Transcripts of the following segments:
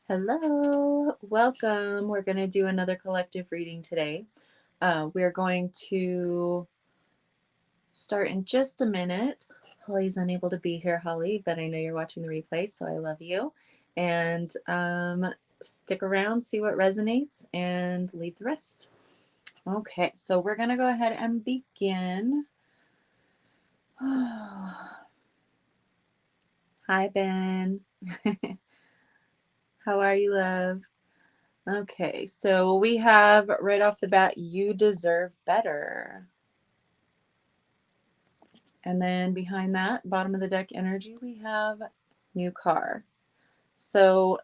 Hello, welcome. We're going to do another collective reading today. We're going to start in just a minute. Holly's unable to be here, Holly, but I know you're watching the replay, so I love you. And stick around, see what resonates, and leave the rest. Okay, so we're going to go ahead and begin. Hi, Ben. How are you, love? Okay, so we have right off the bat, you deserve better. And then behind that, bottom of the deck energy, we have new car. So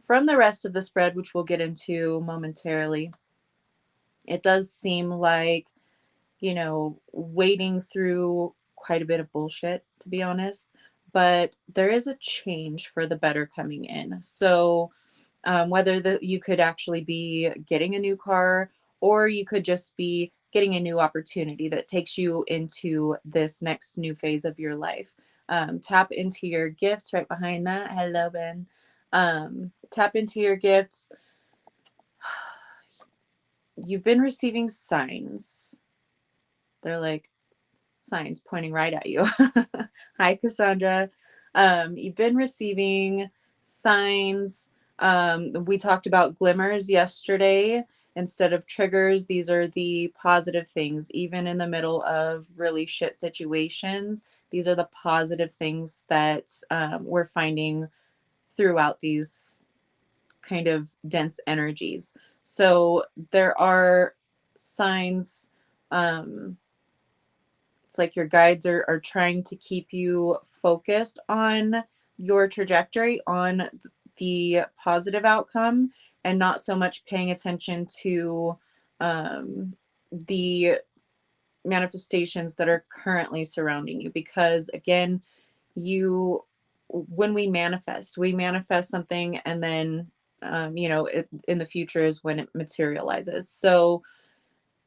from the rest of the spread, which we'll get into momentarily, it does seem like, wading through quite a bit of bullshit, to be honest. But there is a change for the better coming in. So whether you could actually be getting a new car or you could just be getting a new opportunity that takes you into this next new phase of your life. Tap into your gifts right behind that. Hello, Ben. Tap into your gifts. You've been receiving signs. They're like signs pointing right at you. Hi, Cassandra. You've been receiving signs. We talked about glimmers yesterday instead of triggers. These are the positive things, even in the middle of really shit situations. These are the positive things that we're finding throughout these kind of dense energies. So there are signs. It's like your guides are trying to keep you focused on your trajectory, on the positive outcome, and not so much paying attention to the manifestations that are currently surrounding you. Because again, when we manifest something, and then in the future is when it materializes. So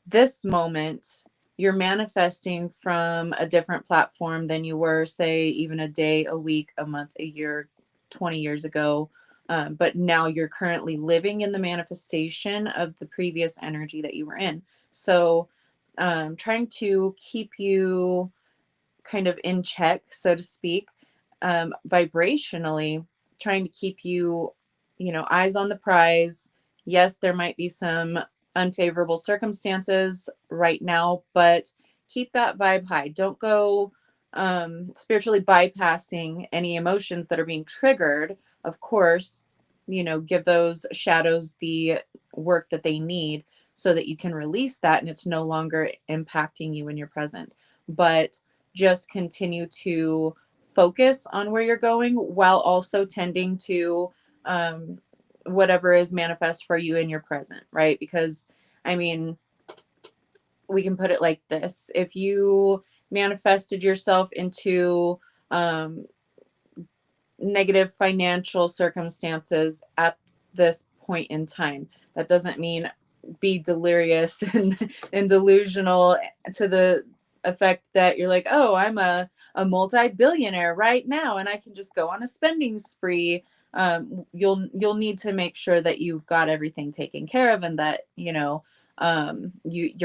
this moment, you're manifesting from a different platform than you were, say, even a day, a week, a month, a year, 20 years ago. But now you're currently living in the manifestation of the previous energy that you were in. So, trying to keep you kind of in check, so to speak, vibrationally, trying to keep you, eyes on the prize. Yes, there might be some unfavorable circumstances right now, but keep that vibe high. Don't go spiritually bypassing any emotions that are being triggered. Of course, give those shadows the work that they need so that you can release that and it's no longer impacting you in your present. But just continue to focus on where you're going while also tending to um, whatever is manifest for you in your present, right? Because, I mean, we can put it like this: if you manifested yourself into um, negative financial circumstances at this point in time, that doesn't mean be delirious and delusional to the effect that you're like, oh, I'm a multi-billionaire right now and I can just go on a spending spree. You'll need to make sure that you've got everything taken care of and that your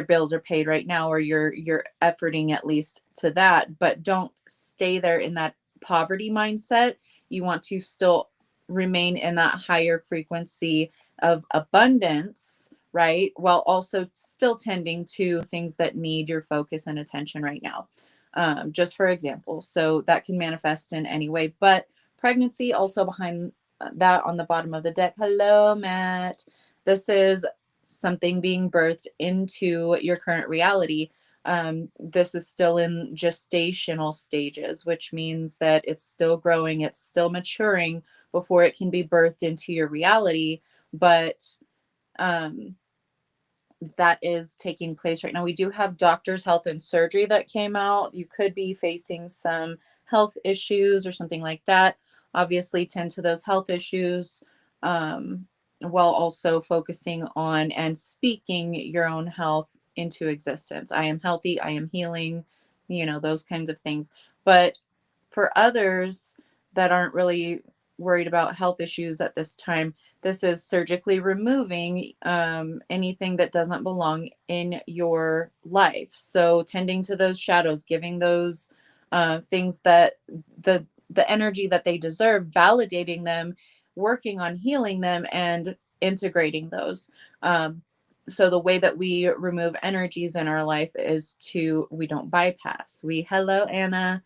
bills are paid right now, or you're efforting at least to that. But don't stay there in that poverty mindset. You want to still remain in that higher frequency of abundance, right? While also still tending to things that need your focus and attention right now. Just for example, so that can manifest in any way. But pregnancy also behind that on the bottom of the deck. Hello, Matt. This is something being birthed into your current reality. This is still in gestational stages, which means that it's still growing, it's still maturing before it can be birthed into your reality. But um, that is taking place right now. We do have doctor's health and surgery that came out. You could be facing some health issues or something like that. Obviously, tend to those health issues while also focusing on and speaking your own health into existence. I am healthy, I am healing, those kinds of things. But for others that aren't really worried about health issues at this time, this is surgically removing anything that doesn't belong in your life. So tending to those shadows, giving those things that the energy that they deserve, validating them, working on healing them, and integrating those. So the way that we remove energies in our life is to, we don't bypass. Hello Anna,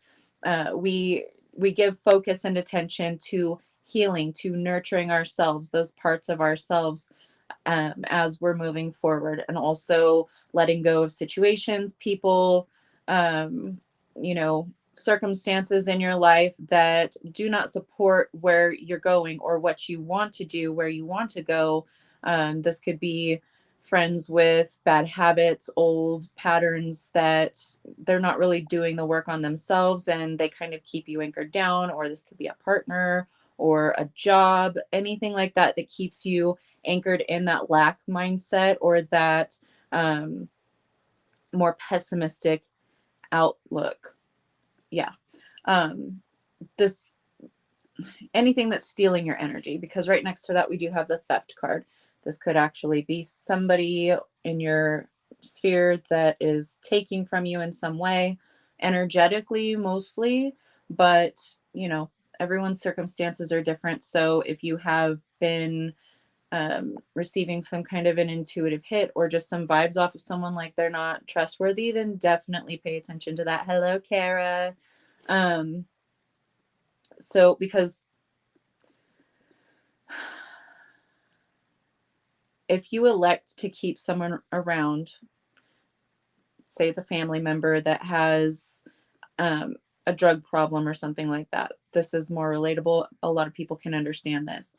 we give focus and attention to healing, to nurturing ourselves, those parts of ourselves, as we're moving forward, and also letting go of situations, people, you know, circumstances in your life that do not support where you're going or what you want to do, where you want to go. This could be friends with bad habits, old patterns that they're not really doing the work on themselves and they kind of keep you anchored down, or this could be a partner or a job, anything like that that keeps you anchored in that lack mindset or that more pessimistic outlook. Yeah. Um, this anything that's stealing your energy, because right next to that we do have the theft card. This could actually be somebody in your sphere that is taking from you in some way, energetically mostly, but you know, everyone's circumstances are different. So if you have been receiving some kind of an intuitive hit or just some vibes off of someone like they're not trustworthy, then definitely pay attention to that. Hello, Kara. Um, so because if you elect to keep someone around, say it's a family member that has um, a drug problem or something like that, this is more relatable. A lot of people can understand this.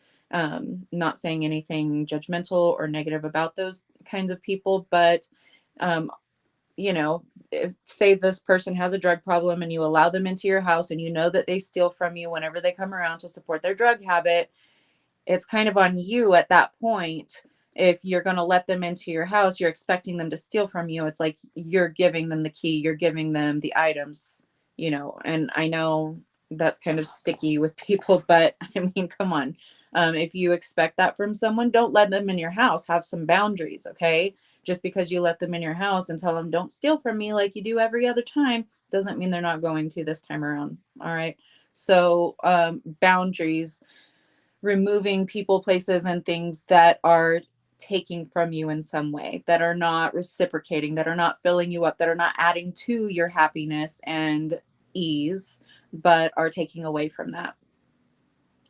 Not saying anything judgmental or negative about those kinds of people, but um, you know, if, say this person has a drug problem and you allow them into your house and you know that they steal from you whenever they come around to support their drug habit, it's kind of on you at that point. If you're going to let them into your house, you're expecting them to steal from you. It's like you're giving them the key, you're giving them the items, you know. And I know that's kind of sticky with people, but I mean, come on. If you expect that from someone, don't let them in your house. Have some boundaries, okay? Just because you let them in your house and tell them, don't steal from me like you do every other time, doesn't mean they're not going to this time around. All right. So, boundaries, removing people, places, and things that are taking from you in some way, that are not reciprocating, that are not filling you up, that are not adding to your happiness and ease, but are taking away from that.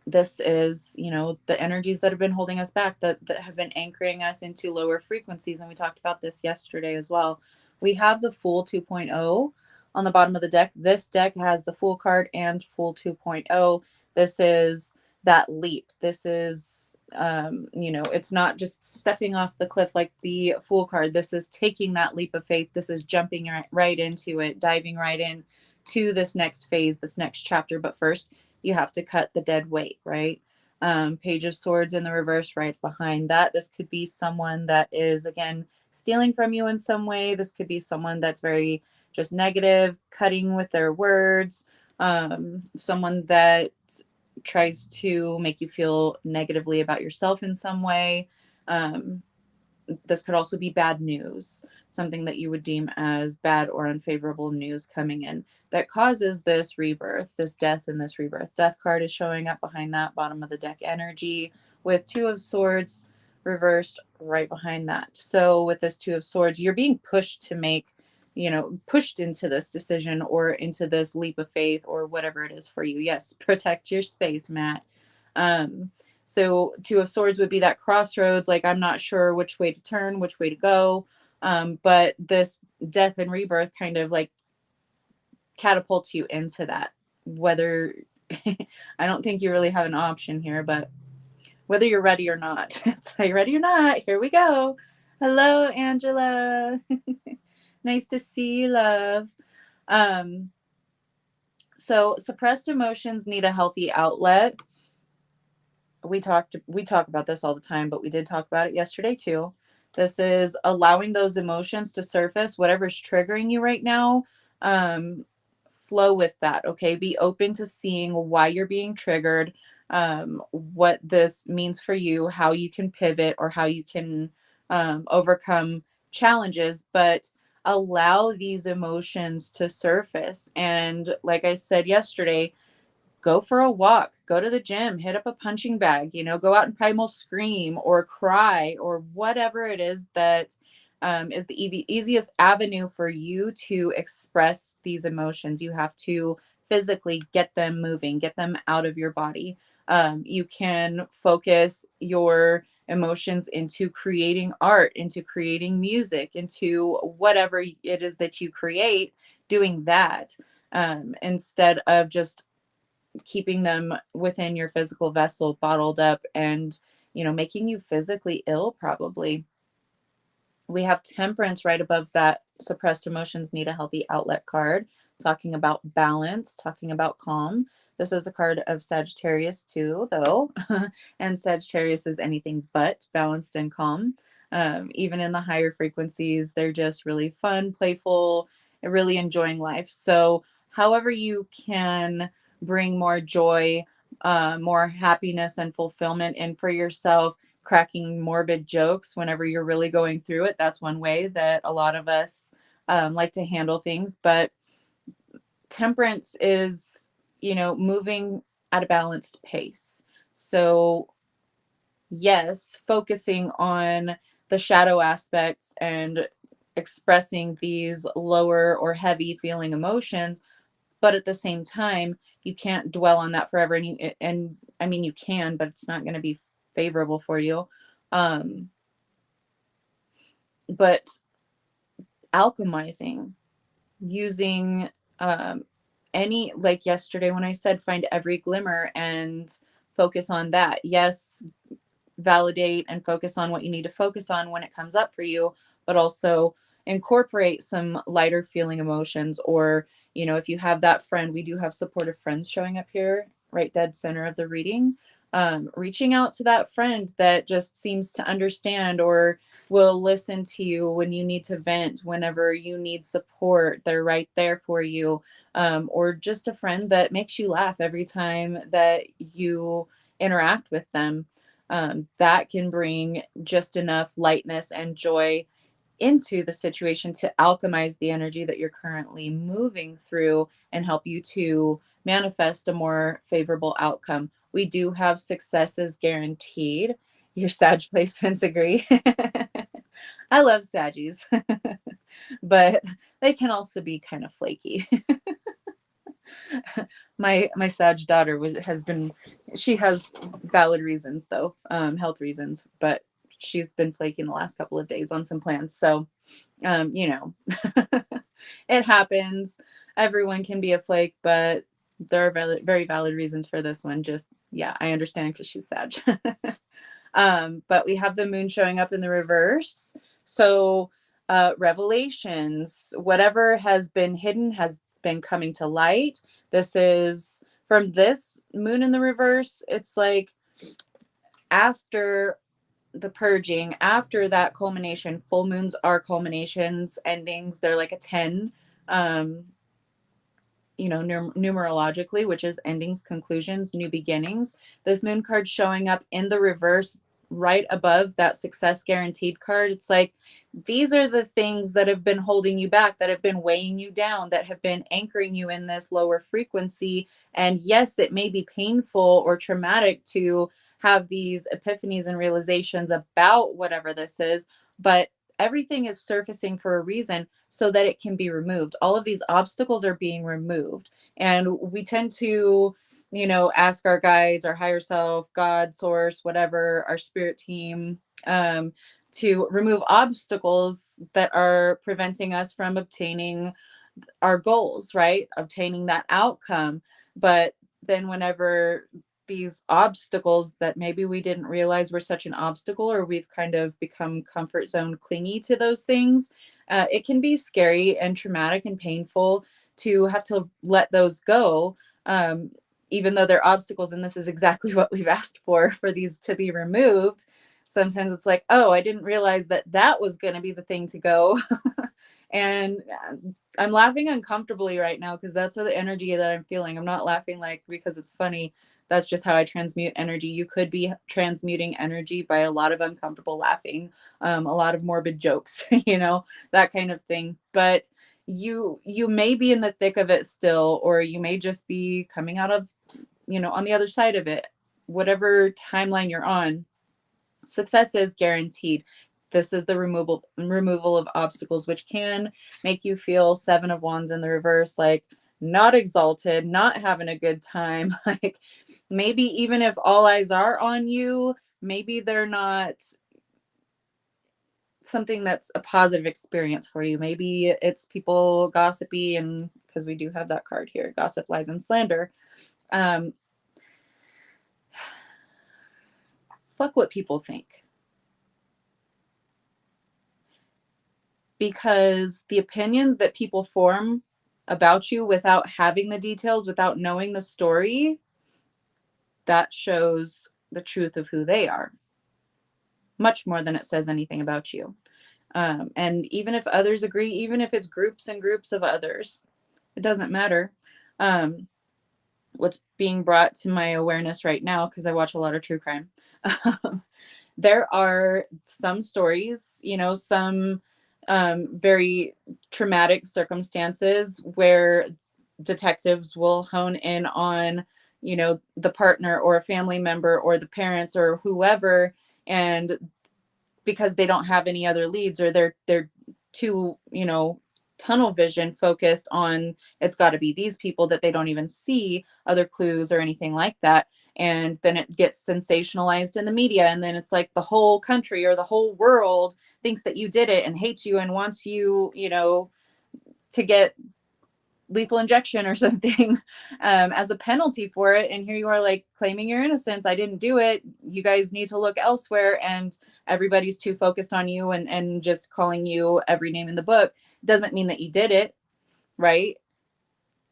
This is, you know, the energies that have been holding us back, that have been anchoring us into lower frequencies. And we talked about this yesterday as well. We have the Fool 2.0 on the bottom of the deck. This deck has the Fool card and Fool 2.0. This is that leap. This is, you know, it's not just stepping off the cliff like the Fool card. This is taking that leap of faith. This is jumping right into it, diving right in to this next phase, this next chapter. But first, you have to cut the dead weight, right? Page of Swords in the reverse right behind that. This could be someone that is, again, stealing from you in some way. This could be someone that's very just negative, cutting with their words, someone that tries to make you feel negatively about yourself in some way. This could also be bad news, something that you would deem as bad or unfavorable news coming in that causes this rebirth, this death and this rebirth. Death card is showing up behind that bottom of the deck energy with Two of Swords reversed right behind that. So with this Two of Swords, you're being pushed to make, you know, pushed into this decision or into this leap of faith or whatever it is for you. Yes, protect your space, Matt. Um, so Two of Swords would be that crossroads, like I'm not sure which way to turn, which way to go. But this death and rebirth kind of like catapults you into that. Whether I don't think you really have an option here, but whether you're ready or not. So you ready or not? Here we go. Hello, Angela. Nice to see you, love. Um, so suppressed emotions need a healthy outlet. We talk about this all the time, but we did talk about it yesterday too. This is allowing those emotions to surface, whatever's triggering you right now. Flow with that, okay? Be open to seeing why you're being triggered. what this means for you, how you can pivot or how you can overcome challenges, but allow these emotions to surface. And like I said yesterday, go for a walk, go to the gym, hit up a punching bag, go out and primal scream or cry or whatever it is that is the easiest avenue for you to express these emotions. You have to physically get them moving, get them out of your body. You can focus your emotions into creating art, into creating music, into whatever it is that you create, doing that instead of just keeping them within your physical vessel bottled up and making you physically ill probably. We have temperance right above that suppressed emotions need a healthy outlet card, talking about balance, talking about calm. This is a card of Sagittarius too, though. And Sagittarius is anything but balanced and calm. Even in the higher frequencies, they're just really fun, playful, and really enjoying life. So however you can bring more joy, more happiness and fulfillment in for yourself, cracking morbid jokes whenever you're really going through it. That's one way that a lot of us like to handle things. But temperance is, moving at a balanced pace. So, yes, focusing on the shadow aspects and expressing these lower or heavy feeling emotions, but at the same time you can't dwell on that forever, and I mean you can, but it's not going to be favorable for you. um but alchemizing, using um any, like yesterday when I said find every glimmer and focus on that. Yes, validate and focus on what you need to focus on when it comes up for you, but also incorporate some lighter feeling emotions. Or, if you have that friend, we do have supportive friends showing up here, right dead center of the reading. Reaching out to that friend that just seems to understand or will listen to you when you need to vent, whenever you need support, they're right there for you. Or just a friend that makes you laugh every time that you interact with them. That can bring just enough lightness and joy into the situation to alchemize the energy that you're currently moving through and help you to manifest a more favorable outcome. We do have successes guaranteed. Your Sag placements agree. I love Saggies, but they can also be kind of flaky. My Sag daughter has been, she has valid reasons though, health reasons, but she's been flaking the last couple of days on some plans. So you know, it happens. Everyone can be a flake, but there are very valid reasons for this one. Just, yeah, I understand because she's Sag. But we have the moon showing up in the reverse. So, revelations, whatever has been hidden has been coming to light. This is from this moon in the reverse. It's like after the purging, after that culmination, full moons are culminations, endings. They're like a 10, um, numerologically, which is endings, conclusions, new beginnings. This moon card showing up in the reverse right above that success guaranteed card. It's like these are the things that have been holding you back, that have been weighing you down, that have been anchoring you in this lower frequency. And yes, it may be painful or traumatic to have these epiphanies and realizations about whatever this is, but everything is surfacing for a reason so that it can be removed. All of these obstacles are being removed. And we tend to, ask our guides, our higher self, God, source, whatever, our spirit team, to remove obstacles that are preventing us from obtaining our goals, right? Obtaining that outcome. But then whenever these obstacles that maybe we didn't realize were such an obstacle, or we've kind of become comfort zone clingy to those things, it can be scary and traumatic and painful to have to let those go. even though they're obstacles, and this is exactly what we've asked for these to be removed, sometimes it's like, oh, I didn't realize that that was going to be the thing to go. And I'm laughing uncomfortably right now because that's the energy that I'm feeling. I'm not laughing like because it's funny. That's just how I transmute energy. You could be transmuting energy by a lot of uncomfortable laughing, a lot of morbid jokes, that kind of thing. But you may be in the thick of it still, or you may just be coming out of, on the other side of it. Whatever timeline you're on, success is guaranteed. This is the removal of obstacles, which can make you feel Seven of Wands in the reverse, like not exalted, not having a good time. Like maybe even if all eyes are on you, maybe they're not something that's a positive experience for you. Maybe it's people gossipy, and because we do have that card here, gossip, lies, and slander. Um, fuck what people think. Because the opinions that people form about you without having the details, without knowing the story, that shows the truth of who they are, much more than it says anything about you. And even if others agree, even if it's groups and groups of others, it doesn't matter. What's being brought to my awareness right now, because I watch a lot of true crime, there are some stories, some very traumatic circumstances where detectives will hone in on, the partner or a family member or the parents or whoever, and because they don't have any other leads, or they're too, tunnel vision focused on it's got to be these people, that they don't even see other clues or anything like that. And then it gets sensationalized in the media, and then it's like the whole country or the whole world thinks that you did it and hates you and wants you, to get lethal injection or something as a penalty for it. And here you are, like, claiming your innocence. I didn't do it. You guys need to look elsewhere. And everybody's too focused on you and just calling you every name in the book. Doesn't mean that you did it, right?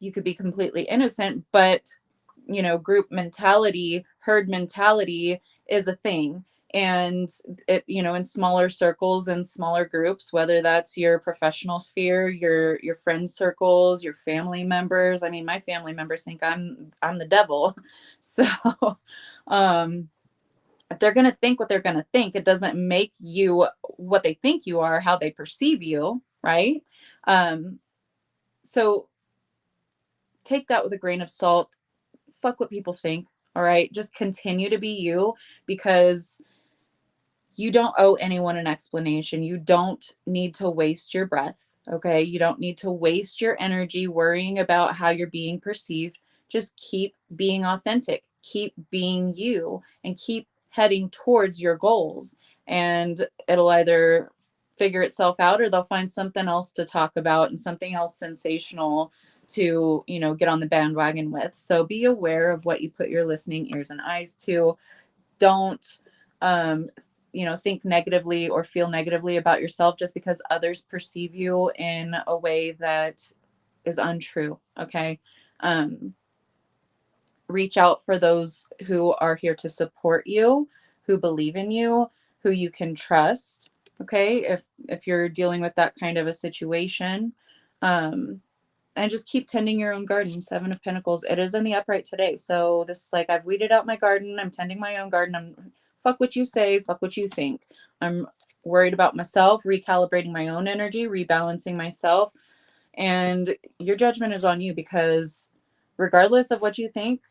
You could be completely innocent, but group mentality, herd mentality is a thing. And it, in smaller circles and smaller groups, whether that's your professional sphere, your friend circles, your family members. I mean, my family members think I'm the devil. So they're going to think what they're going to think. It doesn't make you what they think you are, how they perceive you, right? So take that with a grain of salt. Fuck what people think. All right. Just continue to be you, because you don't owe anyone an explanation. You don't need to waste your breath. Okay. You don't need to waste your energy worrying about how you're being perceived. Just keep being authentic, keep being you, and keep heading towards your goals. And it'll either figure itself out, or they'll find something else to talk about and something else sensational to, get on the bandwagon with. So be aware of what you put your listening ears and eyes to. Don't think negatively or feel negatively about yourself just because others perceive you in a way that is untrue. Okay. Reach out for those who are here to support you, who believe in you, who you can trust. Okay. If you're dealing with that kind of a situation, and just keep tending your own garden. Seven of Pentacles. It is in the upright today. So this is like, I've weeded out my garden. I'm tending my own garden. Fuck what you say. Fuck what you think. I'm worried about myself, recalibrating my own energy, rebalancing myself. And your judgment is on you, because regardless of what you think,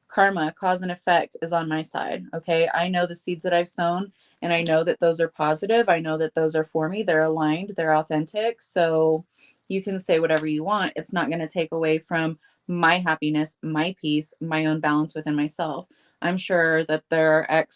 karma, cause and effect, is on my side. Okay. I know the seeds that I've sown, and I know that those are positive. I know that those are for me. They're aligned. They're authentic. So you can say whatever you want. It's not going to take away from my happiness, my peace, my own balance within myself. I'm sure that there are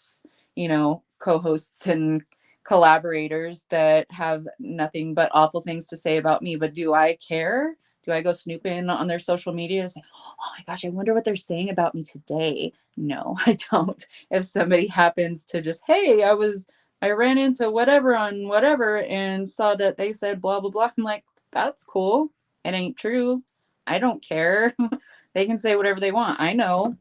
co-hosts and collaborators that have nothing but awful things to say about me. But do I care? Do I go snooping on their social media and say, oh my gosh, I wonder what they're saying about me today? No, I don't. If somebody happens to just, hey, I ran into whatever on whatever and saw that they said blah, blah, blah. I'm like, that's cool. It ain't true. I don't care. They can say whatever they want. I know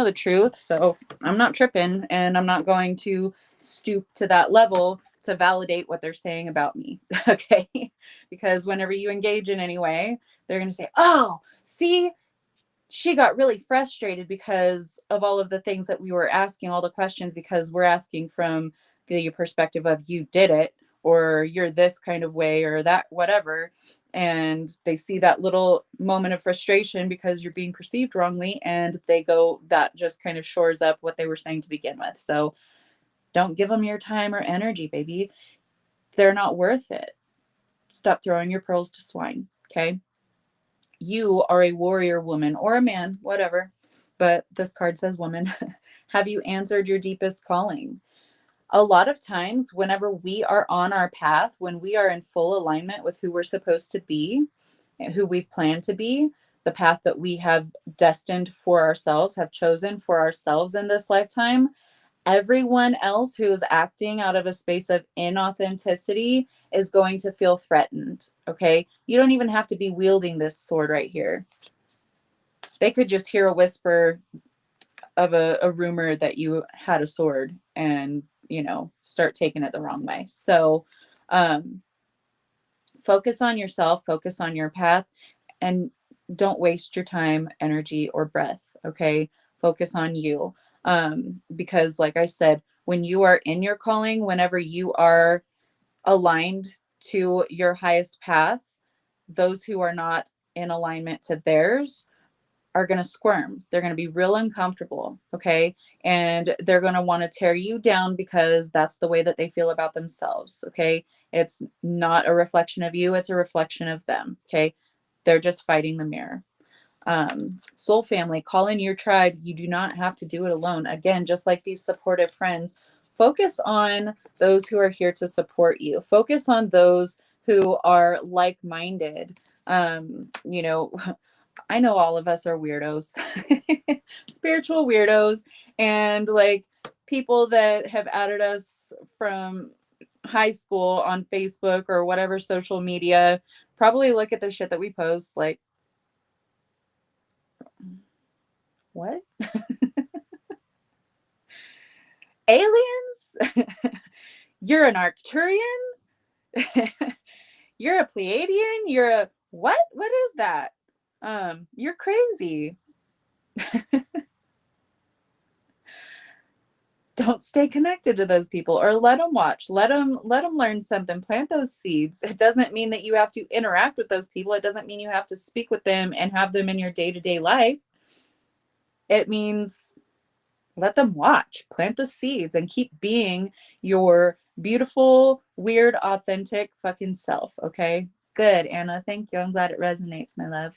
the truth, so I'm not tripping, and I'm not going to stoop to that level to validate what they're saying about me. Okay? Because whenever you engage in any way, they're going to say, "Oh, see, she got really frustrated because of all of the things that we were asking, all the questions, because we're asking from the perspective of you did it, or you're this kind of way, or that, whatever." And they see that little moment of frustration because you're being perceived wrongly, and they go, that just kind of shores up what they were saying to begin with. So don't give them your time or energy, baby. They're not worth it. Stop throwing your pearls to swine. Okay? You are a warrior woman or a man, whatever, but this card says woman. Have you answered your deepest calling? A lot of times, whenever we are on our path, when we are in full alignment with who we're supposed to be, who we've planned to be, the path that we have destined for ourselves, have chosen for ourselves in this lifetime, everyone else who is acting out of a space of inauthenticity is going to feel threatened. Okay. You don't even have to be wielding this sword right here. They could just hear a whisper of a rumor that you had a sword and, start taking it the wrong way. So, um, focus on yourself, focus on your path, and don't waste your time, energy, or breath. Okay. Focus on you. Because, like I said, when you are in your calling, whenever you are aligned to your highest path, those who are not in alignment to theirs are going to squirm. They're going to be real uncomfortable. Okay. And they're going to want to tear you down because that's the way that they feel about themselves. Okay. It's not a reflection of you, it's a reflection of them. Okay. They're just fighting the mirror. Soul family, call in your tribe. You do not have to do it alone. Again, just like these supportive friends, focus on those who are here to support you. Focus on those who are like-minded. I know all of us are weirdos, spiritual weirdos, and like people that have added us from high school on Facebook or whatever social media probably look at the shit that we post like, what? Aliens? You're an Arcturian? You're a Pleiadian? You're a what? What is that? You're crazy. Don't stay connected to those people, or let them watch. Let them learn something. Plant those seeds. It doesn't mean that you have to interact with those people. It doesn't mean you have to speak with them and have them in your day-to-day life. It means let them watch, plant the seeds, and keep being your beautiful, weird, authentic fucking self. Okay. Good, Anna. Thank you. I'm glad it resonates, my love.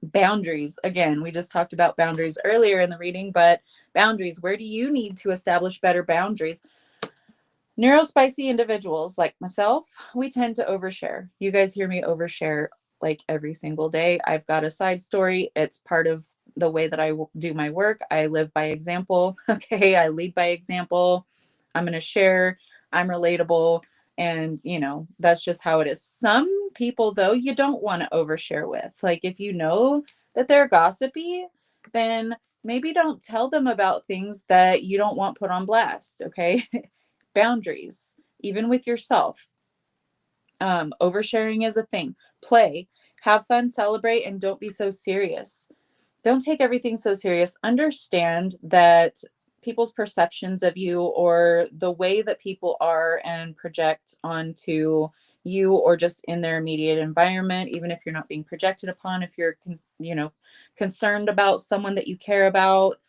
Boundaries. Again, we just talked about boundaries earlier in the reading, but boundaries, where do you need to establish better boundaries? Neurospicy individuals like myself, we tend to overshare. You guys hear me overshare like every single day. I've got a side story. It's part of the way that I do my work. I live by example. Okay. I lead by example. I'm going to share. I'm relatable. And, that's just how it is. Some people, though, you don't want to overshare with. Like, if you know that they're gossipy, then maybe don't tell them about things that you don't want put on blast. Okay. Boundaries, even with yourself. Oversharing is a thing. Play, have fun, celebrate, and don't be so serious. Don't take everything so serious. Understand that people's perceptions of you, or the way that people are and project onto you, or just in their immediate environment, even if you're not being projected upon, if you're concerned about someone that you care about,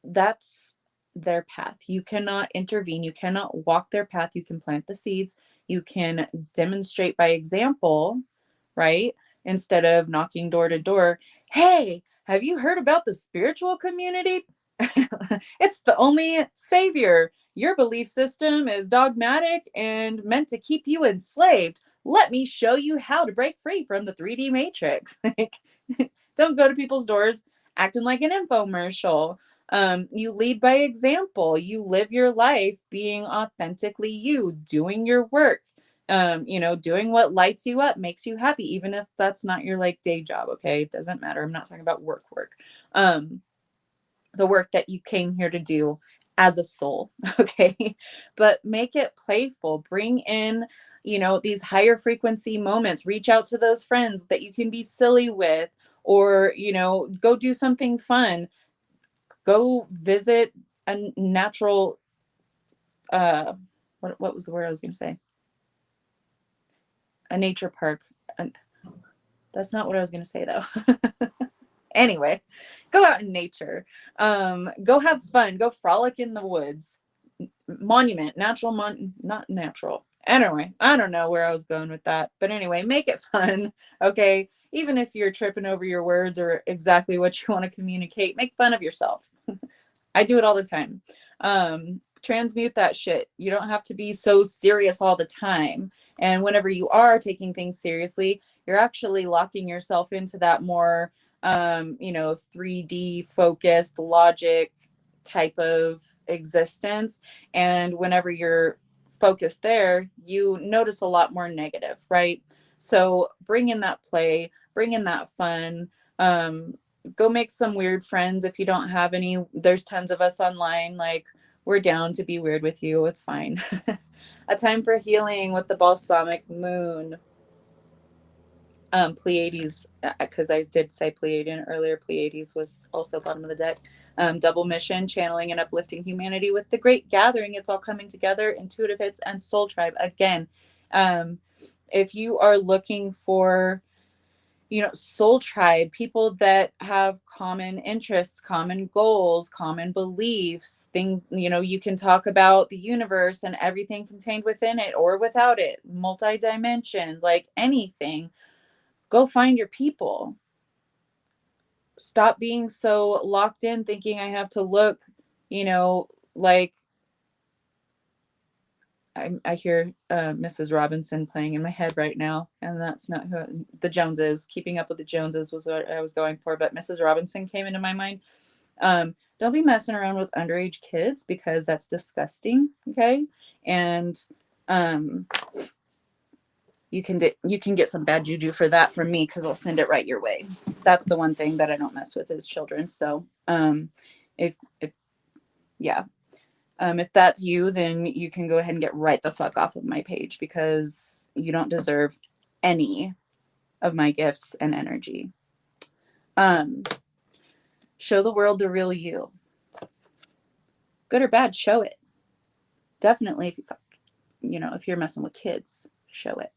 that's their path. You cannot intervene. You cannot walk their path. You can plant the seeds. You can demonstrate by example, right? Instead of knocking door to door. Hey, have you heard about the spiritual community? It's the only savior. Your belief system is dogmatic and meant to keep you enslaved. Let me show you how to break free from the 3D matrix. Like, don't go to people's doors acting like an infomercial. You lead by example. You live your life being authentically you, doing your work, doing what lights you up, makes you happy, even if that's not your like day job. Okay. It doesn't matter. I'm not talking about work. Um, the work that you came here to do as a soul. Okay. But make it playful. Bring in, these higher frequency moments. Reach out to those friends that you can be silly with, or, go do something fun. Go visit a natural, uh, what was the word I was going to say? A nature park. That's not what I was going to say though. Anyway, go out in nature. Go have fun. Go frolic in the woods. Monument, not natural. Anyway, I don't know where I was going with that, but anyway, make it fun. Okay, even if you're tripping over your words or exactly what you want to communicate, make fun of yourself. I do it all the time. Transmute that shit. You don't have to be so serious all the time. And whenever you are taking things seriously, you're actually locking yourself into that more 3D focused logic type of existence. And whenever you're focused there, you notice a lot more negative, right? So bring in that play, bring in that fun. Go make some weird friends if you don't have any. There's tons of us online. Like, we're down to be weird with you. It's fine. A time for healing with the balsamic moon. Pleiades, because I did say Pleiadian earlier. Pleiades was also bottom of the deck. Double mission, channeling and uplifting humanity with the great gathering. It's all coming together. Intuitive hits and soul tribe. Again, if you are looking for, soul tribe, people that have common interests, common goals, common beliefs, things, you can talk about the universe and everything contained within it or without it, multi dimensions, like anything. Go find your people. Stop being so locked in thinking I have to look, like I hear Mrs. Robinson playing in my head right now, and that's not who the Joneses. Keeping Up with the Joneses was what I was going for, but Mrs. Robinson came into my mind. Don't be messing around with underage kids because that's disgusting. Okay, and you can get some bad juju for that from me because I'll send it right your way. That's the one thing that I don't mess with is children. So if yeah, if that's you, then you can go ahead and get right the fuck off of my page because you don't deserve any of my gifts and energy. Show the world the real you. Good or bad, show it. Definitely if you're messing with kids, show it.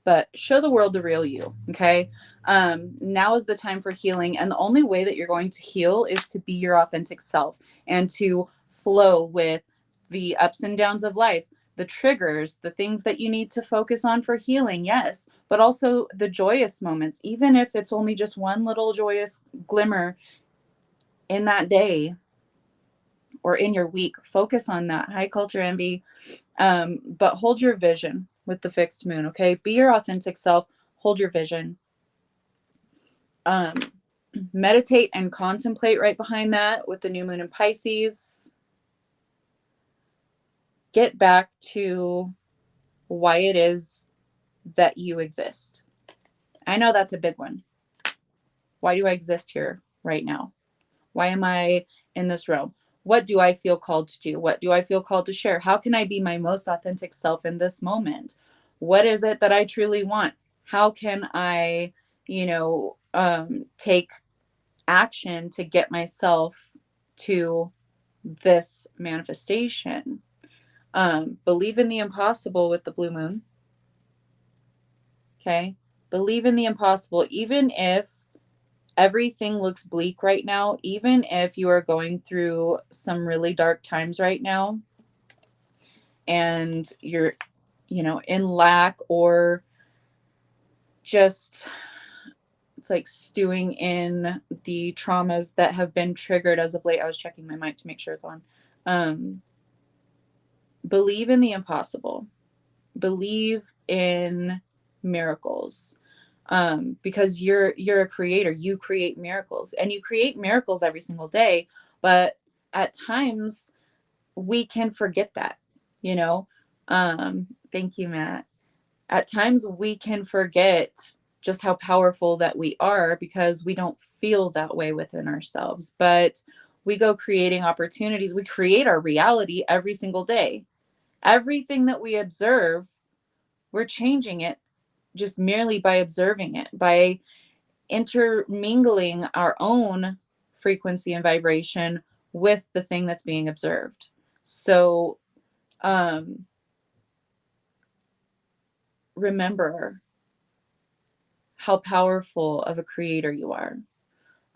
But show the world the real you, okay? Now is the time for healing. And the only way that you're going to heal is to be your authentic self and to flow with the ups and downs of life, the triggers, the things that you need to focus on for healing, yes, but also the joyous moments, even if it's only just one little joyous glimmer in that day or in your week. Focus on that. High culture envy. But hold your vision with the fixed moon, okay? Be your authentic self. Hold your vision. Meditate and contemplate right behind that with the new moon in Pisces. Get back to why it is that you exist. I know that's a big one. Why do I exist here right now? Why am I in this realm? What do I feel called to do? What do I feel called to share? How can I be my most authentic self in this moment? What is it that I truly want? How can I, take action to get myself to this manifestation? Believe in the impossible with the blue moon. Okay. Believe in the impossible, even if everything looks bleak right now, even if you are going through some really dark times right now and you're, in lack or just it's like stewing in the traumas that have been triggered as of late. I was checking my mic to make sure it's on. Believe in the impossible. Believe in miracles. Because you're a creator. You create miracles, and you create miracles every single day. But at times we can forget that, you know. Thank you, Matt. At times we can forget just how powerful that we are because we don't feel that way within ourselves. But we go creating opportunities. We create our reality every single day. Everything that we observe, we're changing it just merely by observing it, by intermingling our own frequency and vibration with the thing that's being observed. So, um, remember how powerful of a creator you are.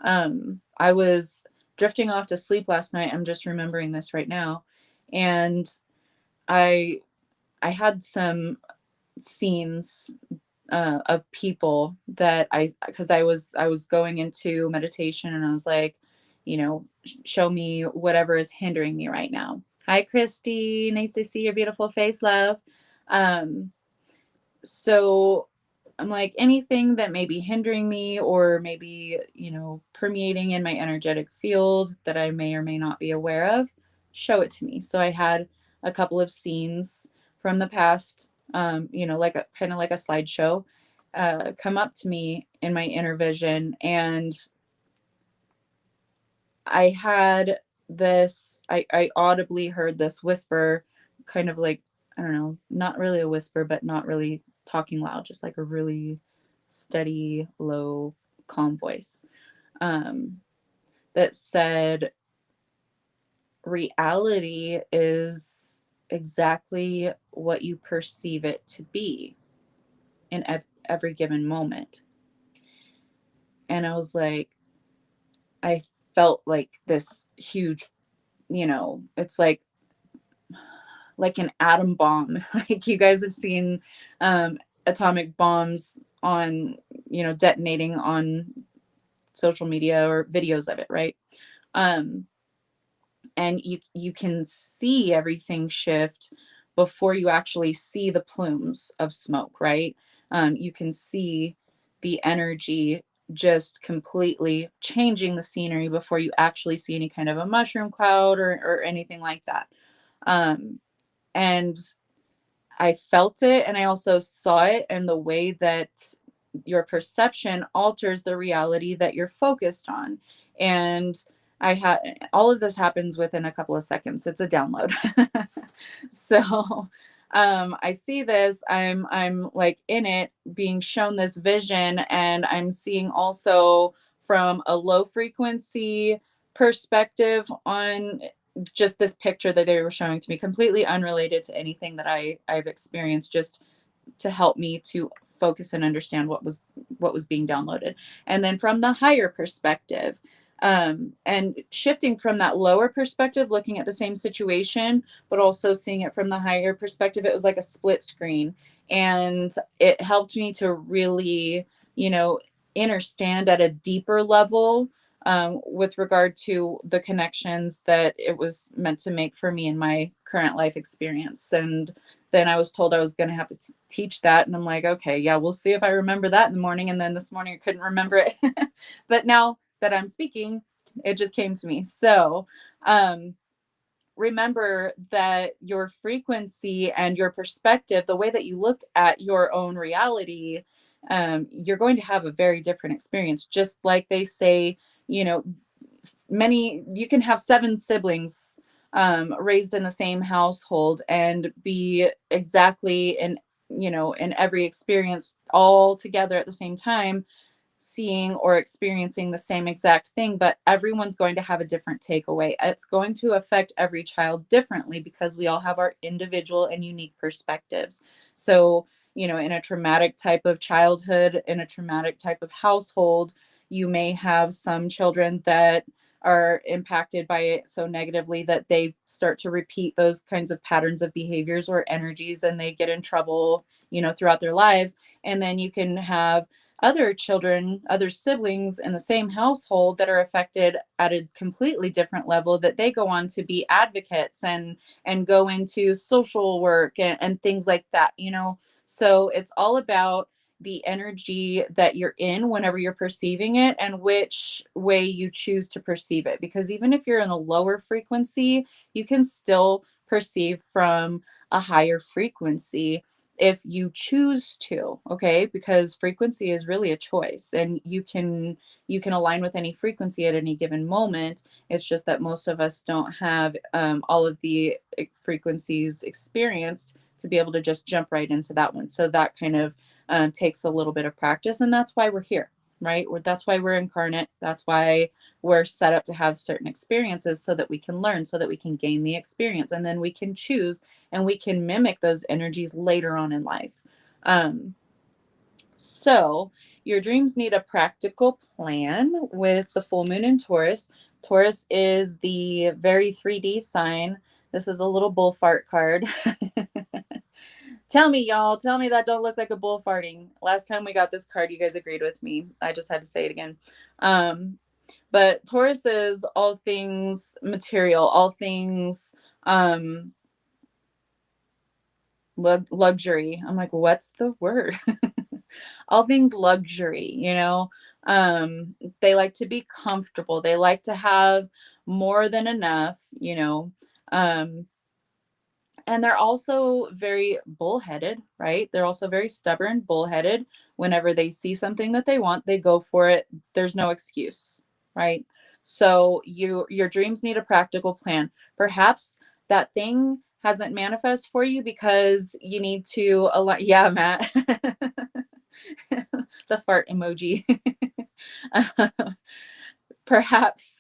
I was drifting off to sleep last night. I'm just remembering this right now. And I I had some scenes of people that because I was going into meditation and I was like, show me whatever is hindering me right now. Hi, Christy. Nice to see your beautiful face, love. Um, so I'm like, anything that may be hindering me or maybe, permeating in my energetic field that I may or may not be aware of, show it to me. So I had a couple of scenes from the past, like a kind of like a slideshow, come up to me in my inner vision. And I had I audibly heard this whisper, kind of like, I don't know, not really a whisper, but not really talking loud, just like a really steady, low, calm voice, um, that said, reality is exactly what you perceive it to be in every given moment. And I was like, I felt like this huge, it's like an atom bomb. Like you guys have seen atomic bombs on, detonating on social media or videos of it, right? Um, and you can see everything shift before you actually see the plumes of smoke, right? You can see the energy just completely changing the scenery before you actually see any kind of a mushroom cloud or anything like that. And I felt it and I also saw it in the way that your perception alters the reality that you're focused on. And I had all of this happens within a couple of seconds. It's a download. So I see this, I'm like in it being shown this vision, and I'm seeing also from a low frequency perspective on just this picture that they were showing to me, completely unrelated to anything that I've experienced, just to help me to focus and understand what was being downloaded. And then from the higher perspective, and shifting from that lower perspective, looking at the same situation, but also seeing it from the higher perspective, it was like a split screen. And it helped me to really, you know, understand at a deeper level, with regard to the connections that it was meant to make for me in my current life experience. And then I was told I was going to have to teach that. And I'm like, okay, yeah, we'll see if I remember that in the morning. And then this morning I couldn't remember it. But now that I'm speaking, it just came to me. So, um, remember that your frequency and your perspective, the way that you look at your own reality, you're going to have a very different experience. Just like they say, you know, many, you can have seven siblings raised in the same household and be exactly in every experience all together at the same time, seeing or experiencing the same exact thing, but everyone's going to have a different takeaway. It's going to affect every child differently because we all have our individual and unique perspectives. So, in a traumatic type of childhood, in a traumatic type of household, you may have some children that are impacted by it so negatively that they start to repeat those kinds of patterns of behaviors or energies, and they get in trouble, throughout their lives. And then you can have other children, other siblings in the same household that are affected at a completely different level, that they go on to be advocates and go into social work and things like that. So it's all about the energy that you're in whenever you're perceiving it and which way you choose to perceive it, because even if you're in a lower frequency, you can still perceive from a higher frequency if you choose to, okay? Because frequency is really a choice, and you can align with any frequency at any given moment. It's just that most of us don't have all of the frequencies experienced to be able to just jump right into that one. So that kind of takes a little bit of practice, and that's why we're here, right? That's why we're incarnate. That's why we're set up to have certain experiences, so that we can learn, so that we can gain the experience, and then we can choose and we can mimic those energies later on in life. Um, so, your dreams need a practical plan with the full moon in Taurus. Taurus is the very 3D sign. This is a little bull fart card. Tell me, y'all. Tell me that don't look like a bull farting. Last time we got this card, you guys agreed with me. I just had to say it again. But Taurus is all things material, all things um, luxury. I'm like, what's the word? All things luxury, you know. They like to be comfortable. They like to have more than enough, you know. Um, and they're also very bullheaded, right? They're also very stubborn, bullheaded. Whenever they see something that they want, they go for it. There's no excuse, right? So your dreams need a practical plan. Perhaps that thing hasn't manifest for you because you need to align. Yeah, Matt. The fart emoji. Perhaps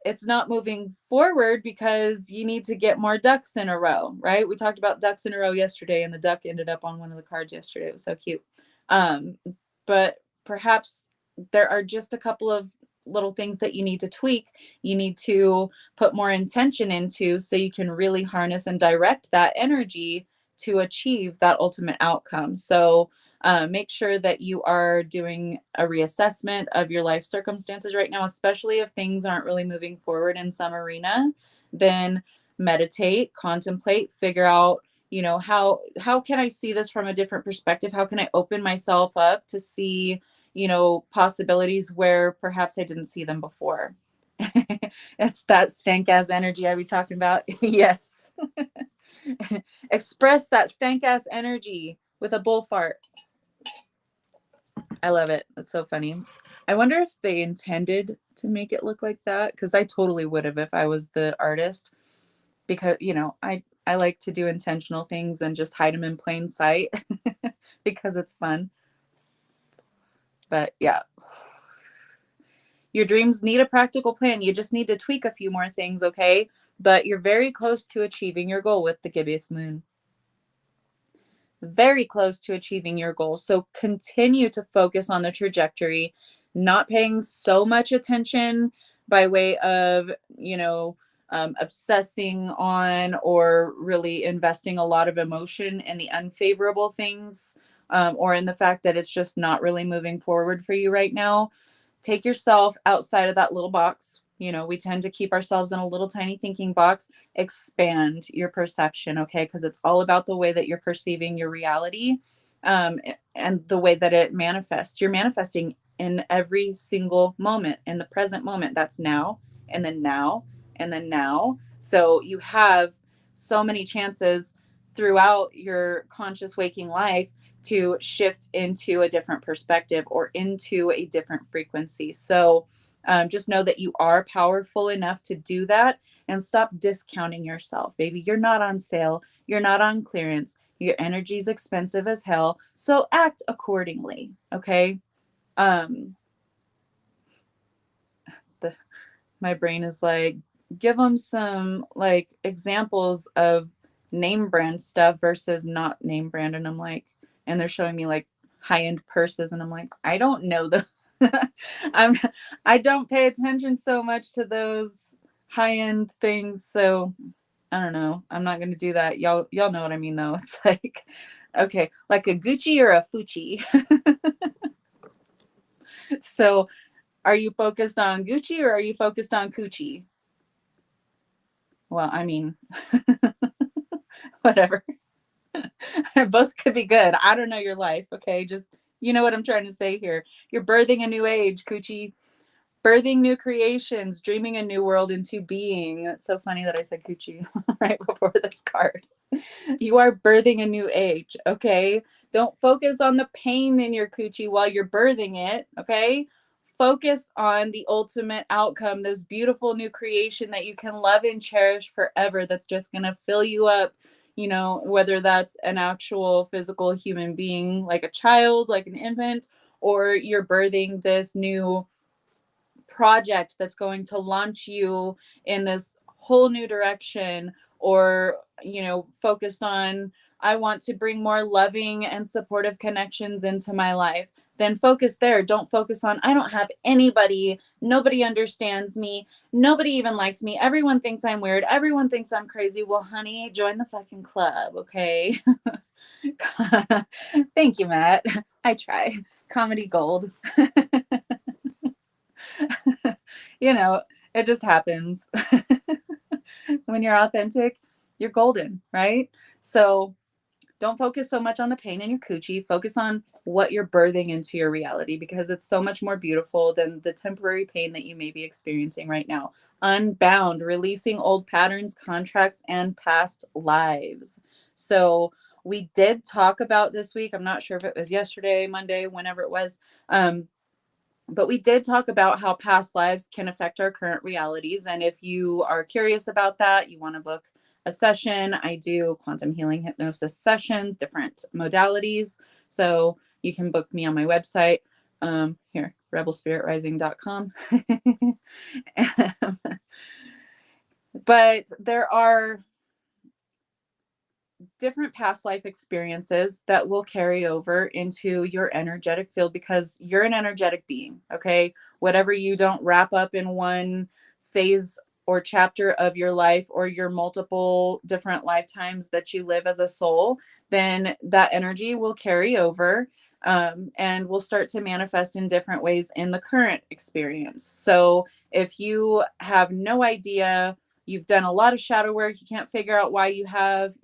it's not moving forward because you need to get more ducks in a row, right? We talked about ducks in a row yesterday, and the duck ended up on one of the cards yesterday. It was so cute. Um, but perhaps there are just a couple of little things that you need to tweak. You need to put more intention into, so you can really harness and direct that energy to achieve that ultimate outcome. So make sure that you are doing a reassessment of your life circumstances right now, especially if things aren't really moving forward in some arena. Then meditate, contemplate, figure out, you know, how can I see this from a different perspective? How can I open myself up to see, you know, possibilities where perhaps I didn't see them before? It's that stank ass energy I be talking about. Yes. Express that stank ass energy with a bull fart. I love it. That's so funny. I wonder if they intended to make it look like that, because I totally would have if I was the artist. Because, you know, I like to do intentional things and just hide them in plain sight because it's fun. But yeah, your dreams need a practical plan. You just need to tweak a few more things, okay? But you're very close to achieving your goal with the gibbous moon. Very close to achieving your goal. So continue to focus on the trajectory, not paying so much attention by way of, you know, obsessing on or really investing a lot of emotion in the unfavorable things, or in the fact that it's just not really moving forward for you right now. Take yourself outside of that little box. You know, we tend to keep ourselves in a little tiny thinking box. Expand your perception, okay? Because it's all about the way that you're perceiving your reality, and the way that it manifests. You're manifesting in every single moment, in the present moment. That's now, and then now, and then now. So you have so many chances throughout your conscious waking life to shift into a different perspective or into a different frequency. So just know that you are powerful enough to do that, and stop discounting yourself. Baby, you're not on sale. You're not on clearance. Your energy is expensive as hell. So act accordingly. Okay. Um, the, my brain is like, give them some like examples of name brand stuff versus not name brand. And I'm like, and they're showing me like high end purses, and I'm like, I don't know the I'm I don't pay attention so much to those high end things. So I don't know. I'm not gonna do that. Y'all know what I mean though. It's like, okay, like a Gucci or a Fucci. So are you focused on Gucci or are you focused on Coochie? Well, I mean, whatever. Both could be good. I don't know your life, okay? Just, you know what I'm trying to say here. You're birthing a new age, Coochie. Birthing new creations, dreaming a new world into being. It's so funny that I said Coochie right before this card. You are birthing a new age, okay? Don't focus on the pain in your coochie while you're birthing it, okay? Focus on the ultimate outcome, this beautiful new creation that you can love and cherish forever, that's just going to fill you up, whether that's an actual physical human being, like a child, like an infant, or you're birthing this new project that's going to launch you in this whole new direction, or focused on, I want to bring more loving and supportive connections into my life, then focus there. Don't focus on, I don't have anybody, nobody understands me, nobody even likes me, everyone thinks I'm weird, everyone thinks I'm crazy. Well, honey, join the fucking club, okay? Thank you, Matt. I try. Comedy gold. you know, it just happens. When you're authentic, you're golden, right? So don't focus so much on the pain in your coochie. Focus on what you're birthing into your reality, because it's so much more beautiful than the temporary pain that you may be experiencing right now. Unbound, releasing old patterns, contracts, and past lives. So we did talk about this week. I'm not sure if it was yesterday, Monday, whenever it was. But we did talk about how past lives can affect our current realities. And if you are curious about that, you want to book a session, I do quantum healing hypnosis sessions, different modalities. So you can book me on my website, here, rebelspiritrising.com. But there are different past life experiences that will carry over into your energetic field, because you're an energetic being, okay? Whatever you don't wrap up in one phase or chapter of your life, or your multiple different lifetimes that you live as a soul, then that energy will carry over, and will start to manifest in different ways in the current experience. So if you have no idea, you've done a lot of shadow work, you can't figure out why you have,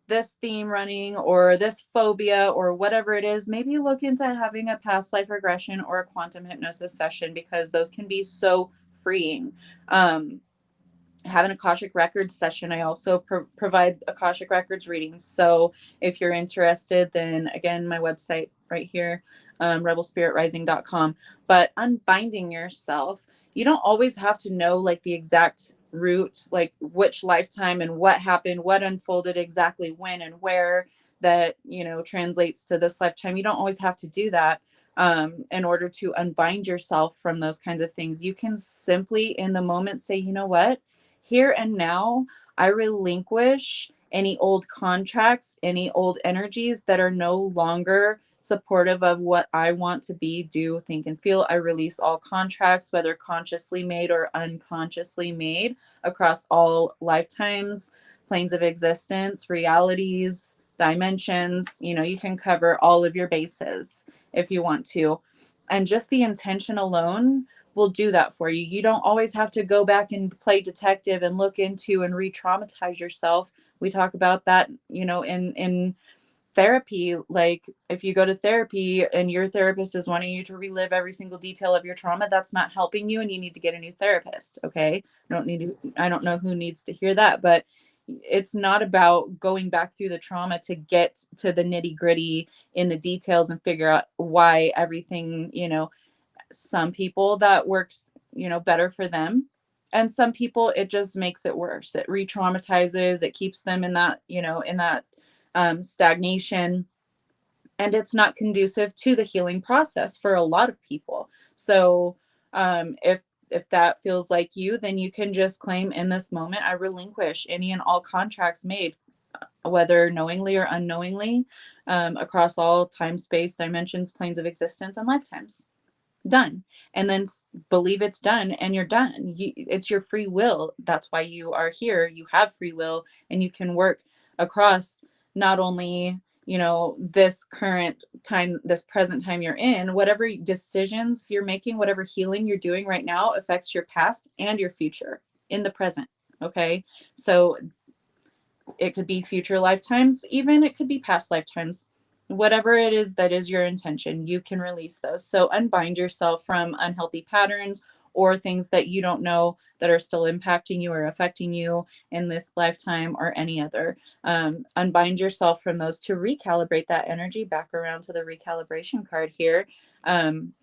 this theme running, or this phobia, or whatever it is, maybe look into having a past life regression or a quantum hypnosis session, because those can be so freeing. Have an Akashic Records session. I also provide Akashic Records readings. So if you're interested, then again, my website right here, rebelspiritrising.com. But unbinding yourself, you don't always have to know like the exact route, like which lifetime and what happened, what unfolded exactly when and where, that, translates to this lifetime. You don't always have to do that. In order to unbind yourself from those kinds of things, you can simply in the moment say, you know what? Here and now, I relinquish any old contracts, any old energies that are no longer supportive of what I want to be, do, think, and feel. I release all contracts, whether consciously made or unconsciously made, across all lifetimes, planes of existence, realities, dimensions. You can cover all of your bases if you want to. And just the intention alone will do that for you. You don't always have to go back and play detective and look into and re-traumatize yourself. We talk about that, in therapy. Like if you go to therapy and your therapist is wanting you to relive every single detail of your trauma, that's not helping you, and you need to get a new therapist. Okay. I don't know who needs to hear that, but it's not about going back through the trauma to get to the nitty gritty in the details and figure out why everything, some people that works, better for them. And some people, it just makes it worse. It re-traumatizes, it keeps them in that, stagnation. And it's not conducive to the healing process for a lot of people. So if that feels like you, then you can just claim in this moment, I relinquish any and all contracts made, whether knowingly or unknowingly, across all time, space, dimensions, planes of existence, and lifetimes. Done. And then believe it's done, and you're done. It's your free will. That's why you are here. You have free will, and you can work across not only, this current time, this present time you're in, whatever decisions you're making, whatever healing you're doing right now affects your past and your future in the present. Okay. So it could be future lifetimes, even it could be past lifetimes. Whatever it is that is your intention, you can release those. So unbind yourself from unhealthy patterns or things that you don't know that are still impacting you or affecting you in this lifetime or any other. Unbind yourself from those to recalibrate that energy back around to the recalibration card here,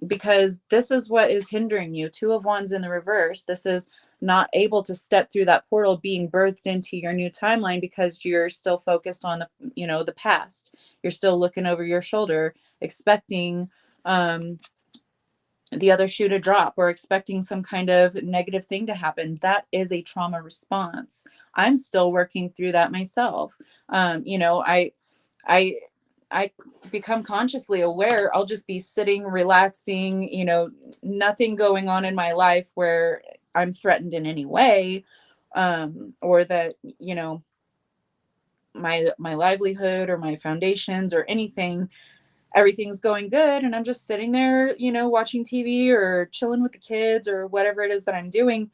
because this is what is hindering you. Two of Wands in the reverse. This is not able to step through that portal, being birthed into your new timeline, because you're still focused on the, the past. You're still looking over your shoulder, expecting the other shoe to drop, or expecting some kind of negative thing to happen. That is a trauma response. I'm still working through that myself. I I become consciously aware. I'll just be sitting, relaxing, nothing going on in my life where I'm threatened in any way, or that, my livelihood or my foundations or anything, everything's going good, and I'm just sitting there, watching TV or chilling with the kids or whatever it is that I'm doing,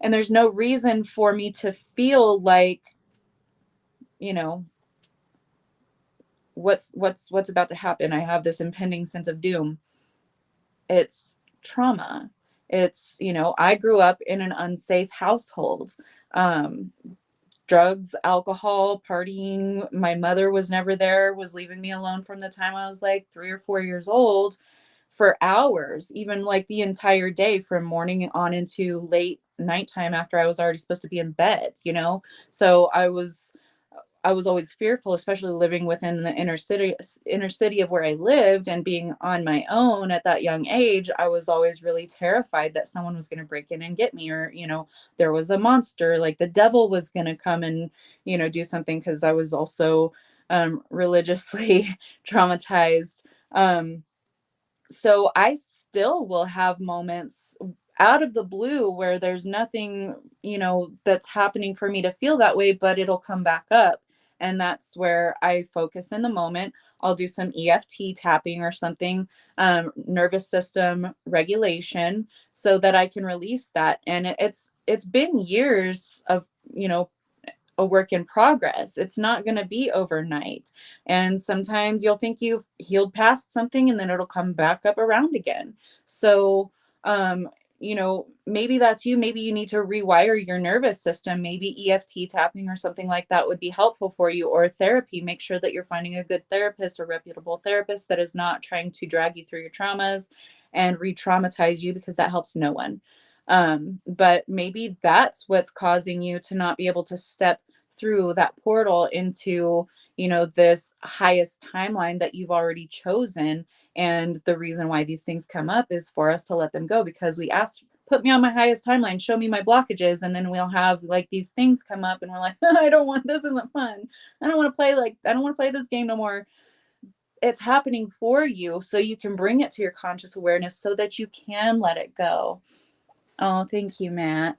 and there's no reason for me to feel like, you know, what's about to happen. I have this impending sense of doom. It's trauma. It's, I grew up in an unsafe household. Um, Drugs, alcohol, partying. My mother was never there, was leaving me alone from the time I was like 3 or 4 years old for hours, even like the entire day, from morning on into late nighttime after I was already supposed to be in bed. So I was always fearful, especially living within the inner city of where I lived and being on my own at that young age. I was always really terrified that someone was going to break in and get me, or, there was a monster, like the devil was going to come and, do something, because I was also religiously traumatized. So I still will have moments out of the blue where there's nothing, that's happening for me to feel that way, but it'll come back up. And that's where I focus in the moment. I'll do some EFT tapping or something, nervous system regulation, so that I can release that. And it's been years of, a work in progress. It's not going to be overnight. And sometimes you'll think you've healed past something, and then it'll come back up around again. So, maybe that's you. Maybe you need to rewire your nervous system. Maybe EFT tapping or something like that would be helpful for you, or therapy. Make sure that you're finding a good therapist or reputable therapist that is not trying to drag you through your traumas and re-traumatize you, because that helps no one. But maybe that's what's causing you to not be able to step through that portal into, this highest timeline that you've already chosen. And the reason why these things come up is for us to let them go, because we asked, put me on my highest timeline, show me my blockages, and then we'll have like these things come up, and we're like, I don't want, this isn't fun. I don't want to play this game no more. It's happening for you, so you can bring it to your conscious awareness so that you can let it go. Oh, thank you, Matt.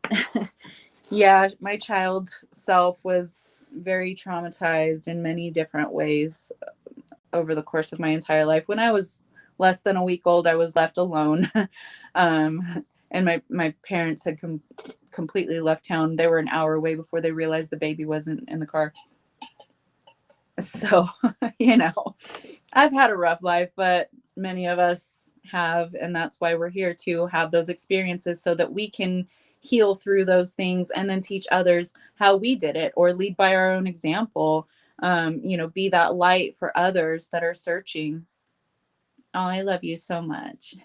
Yeah, my child self was very traumatized in many different ways over the course of my entire life. When I was less than a week old, I was left alone. And my parents had completely left town. They were an hour away before they realized the baby wasn't in the car. So, I've had a rough life, but many of us have, and that's why we're here, to have those experiences so that we can heal through those things and then teach others how we did it, or lead by our own example. Be that light for others that are searching. Oh, I love you so much.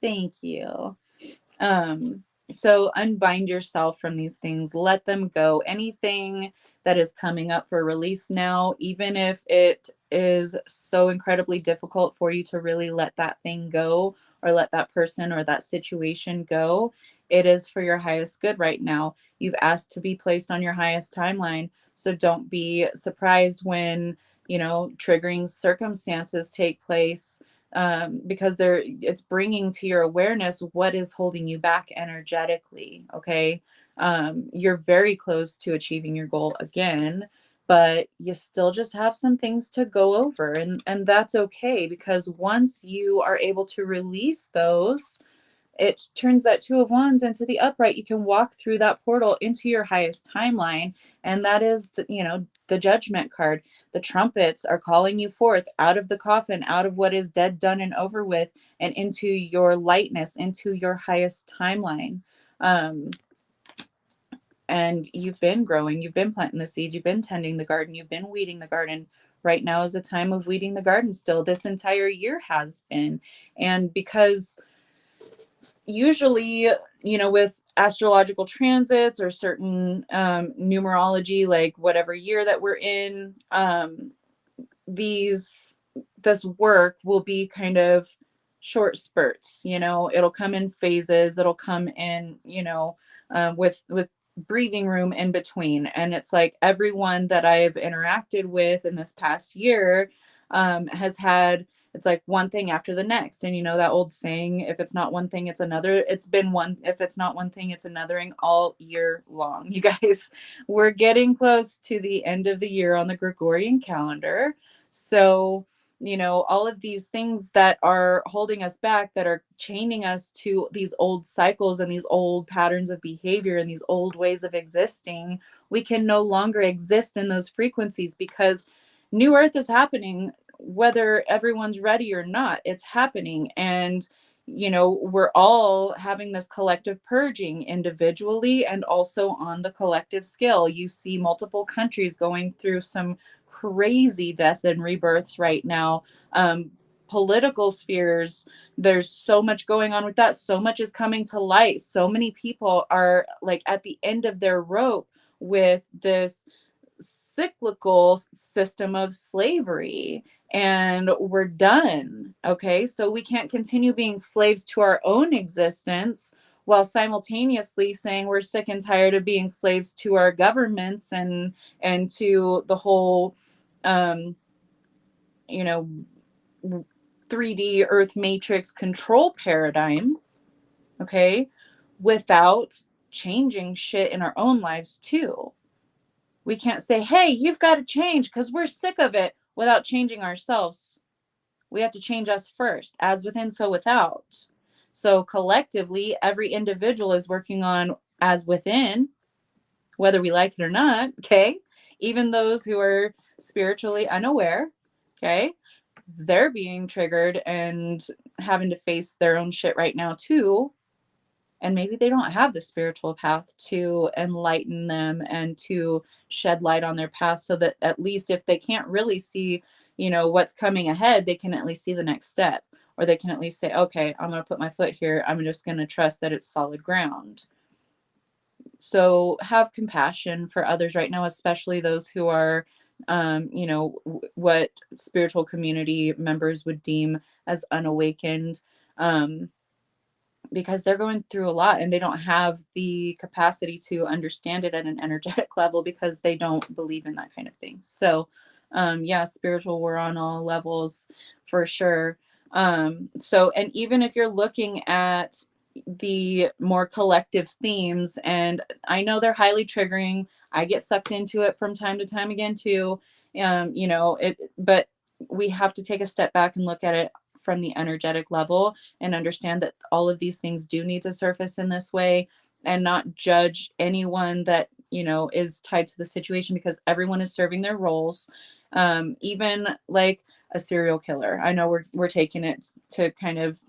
Thank you. So unbind yourself from these things, let them go. Anything that is coming up for release now, even if it is so incredibly difficult for you to really let that thing go, or let that person or that situation go, it is for your highest good right now. You've asked to be placed on your highest timeline. So don't be surprised when, triggering circumstances take place, because it's bringing to your awareness what is holding you back energetically. Okay. You're very close to achieving your goal again, but you still just have some things to go over, and that's okay, because once you are able to release those, it turns that Two of Wands into the upright. You can walk through that portal into your highest timeline. And that is the, the judgment card. The trumpets are calling you forth out of the coffin, out of what is dead, done, and over with, and into your lightness, into your highest timeline. Um, and you've been growing, you've been planting the seeds, you've been tending the garden, you've been weeding the garden. Right now is a time of weeding the garden still. This entire year has been. And because usually, with astrological transits or certain numerology, like whatever year that we're in, these this work will be kind of short spurts. It'll come in phases, it'll come in, with breathing room in between. And it's like everyone that I've interacted with in this past year has had, it's like one thing after the next. And that old saying, if it's not one thing, it's another. It's been one, if it's not one thing, it's anothering all year long. You guys, we're getting close to the end of the year on the Gregorian calendar. So, all of these things that are holding us back, that are chaining us to these old cycles and these old patterns of behavior and these old ways of existing, we can no longer exist in those frequencies because new earth is happening, whether everyone's ready or not. It's happening. And we're all having this collective purging individually and also on the collective scale. You see multiple countries going through some crazy death and rebirths right now. Political spheres, there's so much going on with that. So much is coming to light. So many people are like at the end of their rope with this cyclical system of slavery, and we're done. Okay, so we can't continue being slaves to our own existence while simultaneously saying we're sick and tired of being slaves to our governments and to the whole you know 3D earth matrix control paradigm. Okay, without changing shit in our own lives too. We can't say, hey, you've got to change because we're sick of it, without changing ourselves. We have to change us first, as within, so without. So collectively, every individual is working on as within, whether we like it or not. Okay. Even those who are spiritually unaware, okay, they're being triggered and having to face their own shit right now too. And maybe they don't have the spiritual path to enlighten them and to shed light on their path, so that at least if they can't really see, what's coming ahead, they can at least see the next step, or they can at least say, okay, I'm going to put my foot here. I'm just going to trust that it's solid ground. So have compassion for others right now, especially those who are, what spiritual community members would deem as unawakened. Because they're going through a lot and they don't have the capacity to understand it at an energetic level because they don't believe in that kind of thing. So, yeah, spiritual war on all levels for sure. So, and even if you're looking at the more collective themes, and I know they're highly triggering, I get sucked into it from time to time again too. But we have to take a step back and look at it from the energetic level and understand that all of these things do need to surface in this way, and not judge anyone that is tied to the situation, because everyone is serving their roles. Even like a serial killer, I know we're taking it to kind of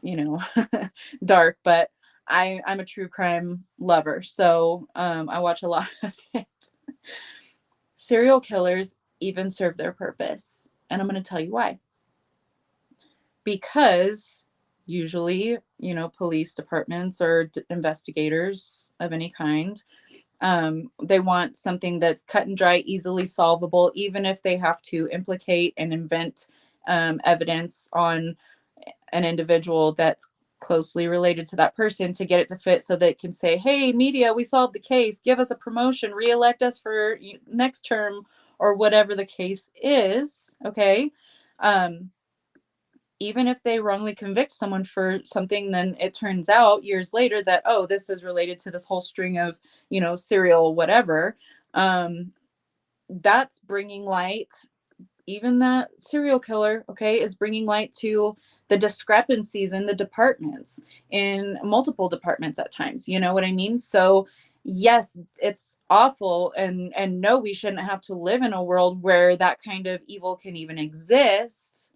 dark, but I'm a true crime lover, so I watch a lot of it. Serial killers even serve their purpose, and I'm going to tell you why. Because usually, police departments or investigators of any kind, they want something that's cut and dry, easily solvable, even if they have to implicate and invent evidence on an individual that's closely related to that person to get it to fit, so they can say, hey, media, we solved the case, give us a promotion, reelect us for next term, or whatever the case is. Okay. Even if they wrongly convict someone for something, then it turns out years later that, oh, this is related to this whole string of, serial whatever. That's bringing light even that serial killer, okay, is bringing light to the discrepancies in the departments, in multiple departments at times. You know what I mean? So yes, it's awful, and no, we shouldn't have to live in a world where that kind of evil can even exist,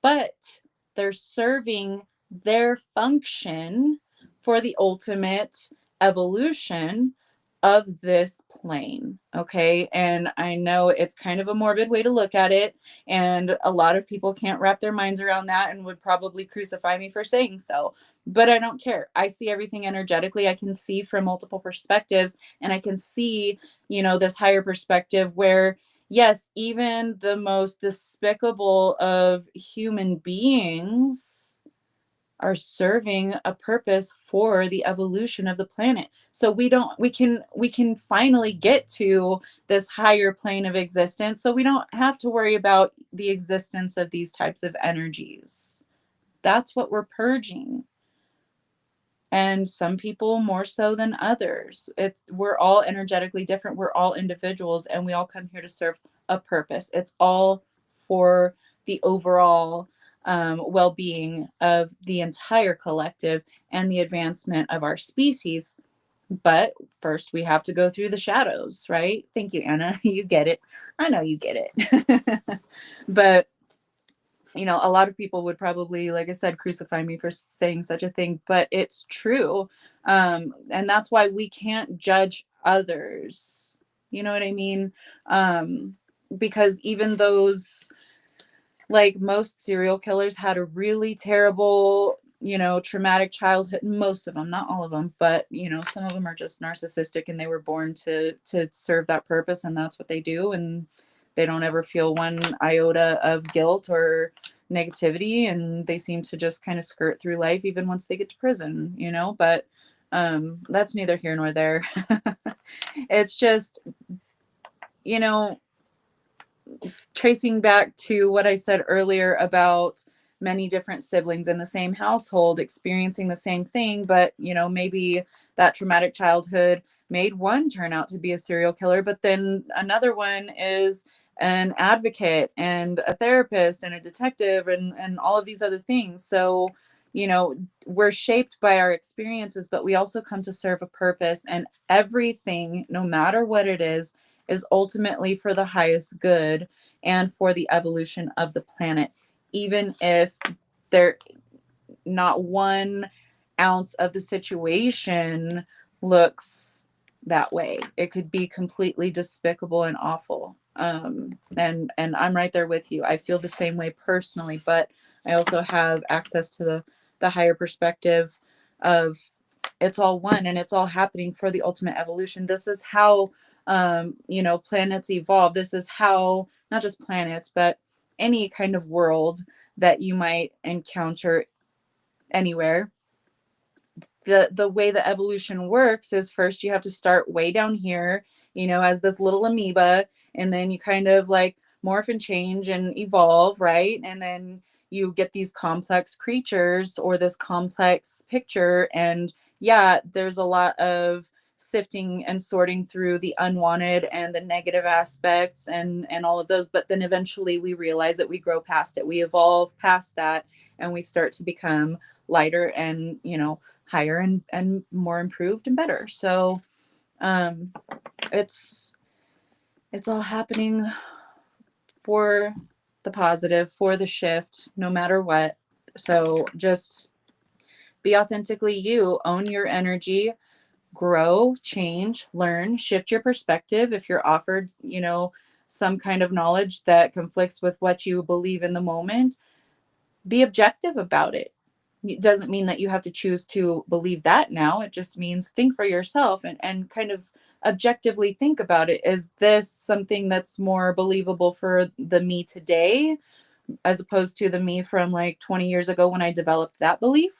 but they're serving their function for the ultimate evolution of this plane. Okay. And I know it's kind of a morbid way to look at it. And a lot of people can't wrap their minds around that and would probably crucify me for saying so. But I don't care. I see everything energetically. I can see from multiple perspectives, and I can see, this higher perspective where, yes, even the most despicable of human beings are serving a purpose for the evolution of the planet. So we can finally get to this higher plane of existence, so we don't have to worry about the existence of these types of energies. That's what we're purging. And some people more so than others. We're all energetically different. We're all individuals, and we all come here to serve a purpose. It's all for the overall well-being of the entire collective and the advancement of our species. But first, we have to go through the shadows, right? Thank you, Anna. You get it. I know you get it. But a lot of people would probably, like I said, crucify me for saying such a thing, but it's true. And that's why we can't judge others. You know what I mean? Because even those, like, most serial killers had a really terrible, traumatic childhood. Most of them, not all of them, but some of them are just narcissistic, and they were born to serve that purpose, and that's what they do. And they don't ever feel one iota of guilt or negativity, and they seem to just kind of skirt through life even once they get to prison. But that's neither here nor there. It's just, you know tracing back to what I said earlier about many different siblings in the same household experiencing the same thing, but maybe that traumatic childhood made one turn out to be a serial killer, but then another one is an advocate and a therapist and a detective and all of these other things. So, we're shaped by our experiences, but we also come to serve a purpose, and everything, no matter what it is ultimately for the highest good and for the evolution of the planet, even if there not 1 ounce of the situation looks that way. It could be completely despicable and awful. And I'm right there with you. I feel the same way personally, but I also have access to the higher perspective of, it's all one and it's all happening for the ultimate evolution. This is how planets evolve. This is how, not just planets, but any kind of world that you might encounter anywhere. The way the evolution works is, first you have to start way down here, as this little amoeba, and then you kind of like morph and change and evolve, right? And then you get these complex creatures or this complex picture. And yeah, there's a lot of sifting and sorting through the unwanted and the negative aspects and all of those, but then eventually we realize that we grow past it, we evolve past that, and we start to become lighter and higher and more improved and better. So um it's it's all happening for the positive, for the shift, no matter what. So just be authentically you, own your energy, grow, change, learn, shift your perspective. If you're offered some kind of knowledge that conflicts with what you believe in the moment, be objective about it. It doesn't mean that you have to choose to believe that now. It just means think for yourself and kind of objectively think about it. Is this something that's more believable for the me today as opposed to the me from like 20 years ago when I developed that belief?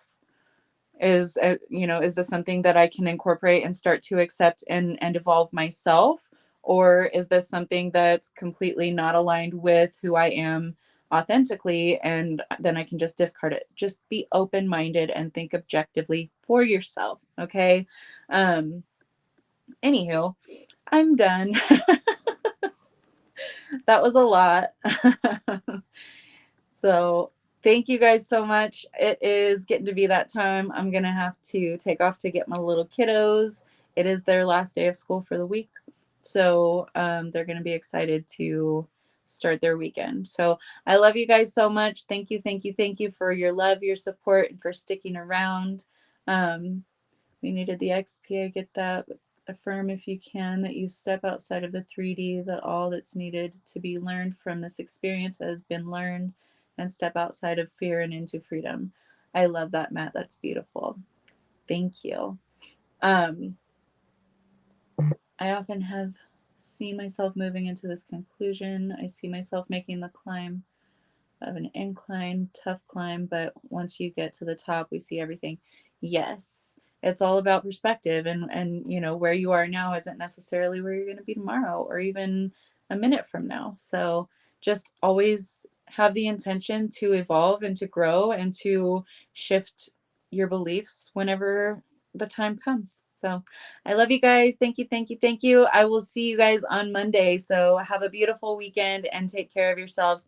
Is this something that I can incorporate and start to accept and evolve myself? Or is this something that's completely not aligned with who I am authentically, and then I can just discard it? Just be open-minded and think objectively for yourself. Okay. Anywho, I'm done. That was a lot. So thank you guys so much. It is getting to be that time. I'm going to have to take off to get my little kiddos. It is their last day of school for the week. So they're going to be excited to start their weekend. So I love you guys so much. Thank you, thank you, thank you for your love, your support, and for sticking around. We needed the XPA. Get that. Affirm if you can that you step outside of the 3D, that all that's needed to be learned from this experience has been learned, and step outside of fear and into freedom. I love that, Matt. That's beautiful. Thank you. I often have seen myself moving into this conclusion. I see myself making the climb of an incline, tough climb, but once you get to the top, we see everything. Yes, it's all about perspective, and you know where you are now isn't necessarily where you're going to be tomorrow or even a minute from now. So just always have the intention to evolve and to grow and to shift your beliefs whenever the time comes. So I love you guys. Thank you, thank you, thank you. I will see you guys on Monday. So have a beautiful weekend and take care of yourselves.